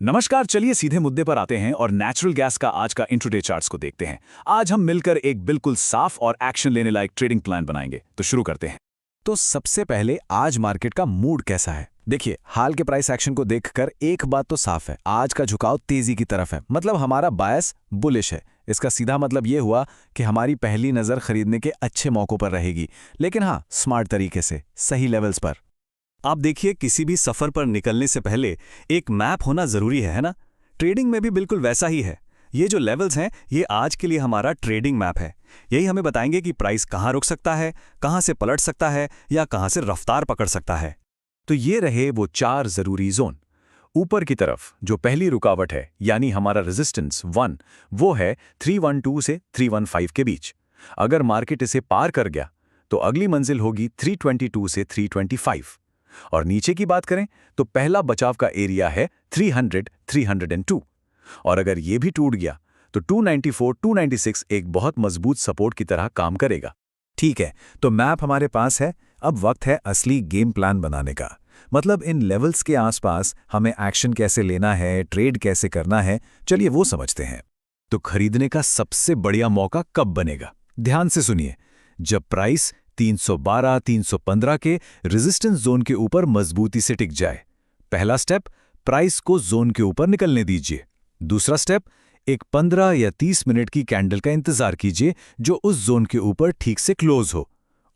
नमस्कार। चलिए सीधे मुद्दे पर आते हैं और नेचुरल गैस का आज का इंट्राडे चार्ट्स को देखते हैं। आज हम मिलकर एक बिल्कुल साफ और एक्शन लेने लायक ट्रेडिंग प्लान बनाएंगे। तो शुरू करते हैं। तो सबसे पहले आज मार्केट का मूड कैसा है? देखिए, हाल के प्राइस एक्शन को देखकर एक बात तो साफ है, आज का झुकाव तेजी की तरफ है। मतलब हमारा बायस बुलिश है। इसका सीधा मतलब ये हुआ कि हमारी पहली नज़र खरीदने के अच्छे मौकों पर रहेगी, लेकिन हाँ, स्मार्ट तरीके से, सही लेवल्स पर। आप देखिए, किसी भी सफर पर निकलने से पहले एक मैप होना जरूरी है ना? ट्रेडिंग में भी बिल्कुल वैसा ही है। ये जो लेवल्स हैं, ये आज के लिए हमारा ट्रेडिंग मैप है। यही हमें बताएंगे कि प्राइस कहाँ रुक सकता है, कहाँ से पलट सकता है या कहाँ से रफ्तार पकड़ सकता है। तो ये रहे वो 4 जरूरी जोन। ऊपर की तरफ जो पहली रुकावट है, यानी हमारा रेजिस्टेंस 1, वो है 312 से 315 के बीच। अगर मार्केट इसे पार कर गया तो अगली मंजिल होगी 322 से 325। और नीचे की बात करें तो पहला बचाव का एरिया है 300, 302। और अगर ये भी टूट गया तो 294, 296 एक बहुत मजबूत सपोर्ट की तरह काम करेगा। ठीक है, तो मैप हमारे पास है। अब वक्त है असली गेम प्लान बनाने का। मतलब इन लेवल्स के आसपास हमें एक्शन कैसे लेना है, ट्रेड कैसे करना है, चलिए वो समझते हैं। तो खरीदने का सबसे बढ़िया मौका कब बनेगा? ध्यान से सुनिए, जब प्राइस 312, 315 के रेजिस्टेंस जोन के ऊपर मजबूती से टिक जाए। पहला स्टेप, प्राइस को जोन के ऊपर निकलने दीजिए। दूसरा स्टेप, एक 15 या 30 मिनट की कैंडल का इंतजार कीजिए जो उस जोन के ऊपर ठीक से क्लोज हो।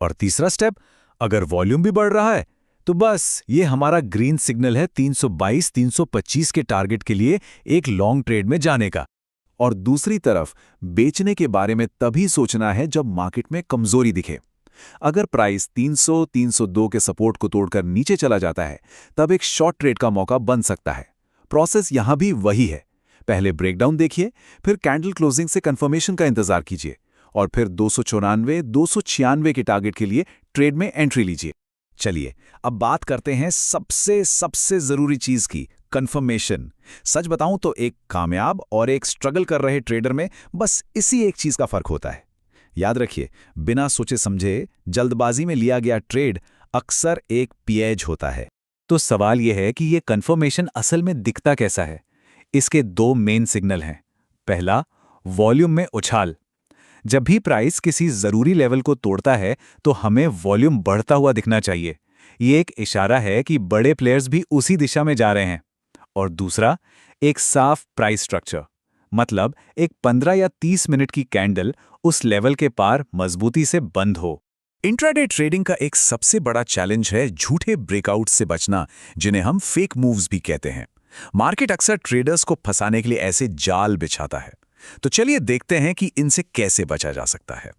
और तीसरा स्टेप, अगर वॉल्यूम भी बढ़ रहा है तो बस ये हमारा ग्रीन सिग्नल है 322, 325 के टारगेट के लिए एक लॉन्ग ट्रेड में जाने का। और दूसरी तरफ बेचने के बारे में तभी सोचना है जब मार्केट में कमजोरी दिखे। अगर प्राइस 300, 302 के सपोर्ट को तोड़कर नीचे चला जाता है, तब एक शॉर्ट ट्रेड का मौका बन सकता है। प्रोसेस यहां भी वही है। पहले ब्रेकडाउन देखिए, फिर कैंडल क्लोजिंग से कंफर्मेशन का इंतजार कीजिए और फिर 294, 296 के टारगेट के लिए ट्रेड में एंट्री लीजिए। चलिए अब बात करते हैं सबसे जरूरी चीज की, कंफर्मेशन। सच बताऊं तो एक कामयाब और एक स्ट्रगल कर रहे ट्रेडर में बस इसी एक चीज का फर्क होता है। याद रखिए, बिना सोचे समझे जल्दबाजी में लिया गया ट्रेड अक्सर एक पिएज होता है। तो सवाल यह है कि ये कंफर्मेशन असल में दिखता कैसा है? इसके 2 मेन सिग्नल हैं। पहला, वॉल्यूम में उछाल। जब भी प्राइस किसी जरूरी लेवल को तोड़ता है तो हमें वॉल्यूम बढ़ता हुआ दिखना चाहिए। ये एक इशारा है कि बड़े प्लेयर्स भी उसी दिशा में जा रहे हैं। और दूसरा, एक साफ प्राइस स्ट्रक्चर। मतलब एक 15 या 30 मिनट की कैंडल उस लेवल के पार मजबूती से बंद हो। इंट्राडे ट्रेडिंग का एक सबसे बड़ा चैलेंज है झूठे ब्रेकआउट से बचना, जिन्हें हम फेक मूव्स भी कहते हैं। मार्केट अक्सर ट्रेडर्स को फंसाने के लिए ऐसे जाल बिछाता है। तो चलिए देखते हैं कि इनसे कैसे बचा जा सकता है।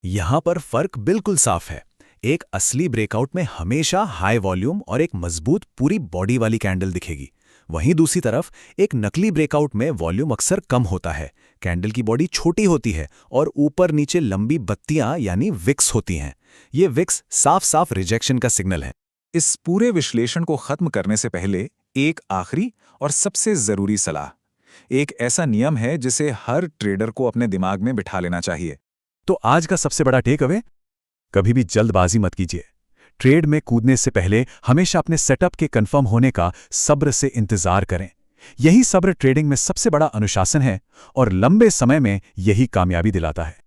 यहां पर फर्क बिल्कुल साफ है। एक असली ब्रेकआउट में हमेशा हाई वॉल्यूम और एक मजबूत पूरी बॉडी वाली कैंडल दिखेगी। वहीं दूसरी तरफ एक नकली ब्रेकआउट में वॉल्यूम अक्सर कम होता है, कैंडल की बॉडी छोटी होती है और ऊपर नीचे लंबी बत्तियां यानी विक्स होती हैं। ये विक्स साफ साफ रिजेक्शन का सिग्नल है। इस पूरे विश्लेषण को खत्म करने से पहले एक आखिरी और सबसे जरूरी सलाह, एक ऐसा नियम है जिसे हर ट्रेडर को अपने दिमाग में बिठा लेना चाहिए। तो आज का सबसे बड़ा टेक अवे, कभी भी जल्दबाजी मत कीजिए। ट्रेड में कूदने से पहले हमेशा अपने सेटअप के कंफर्म होने का सब्र से इंतजार करें। यही सब्र ट्रेडिंग में सबसे बड़ा अनुशासन है और लंबे समय में यही कामयाबी दिलाता है।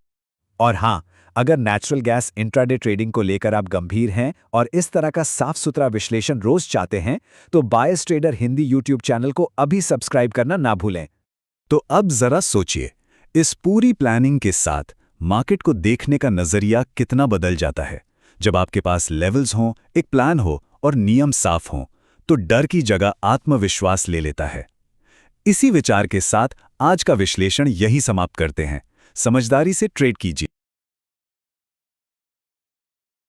और हां, अगर नेचुरल गैस इंट्राडे ट्रेडिंग को लेकर आप गंभीर हैं और इस तरह का साफ सुथरा विश्लेषण रोज चाहते हैं, तो बायस ट्रेडर हिंदी यूट्यूब चैनल को अभी सब्सक्राइब करना ना भूलें। तो अब जरा सोचिए, इस पूरी प्लानिंग के साथ मार्केट को देखने का नजरिया कितना बदल जाता है। जब आपके पास लेवल्स हों, एक प्लान हो और नियम साफ हों, तो डर की जगह आत्मविश्वास ले लेता है। इसी विचार के साथ आज का विश्लेषण यही समाप्त करते हैं। समझदारी से ट्रेड कीजिए।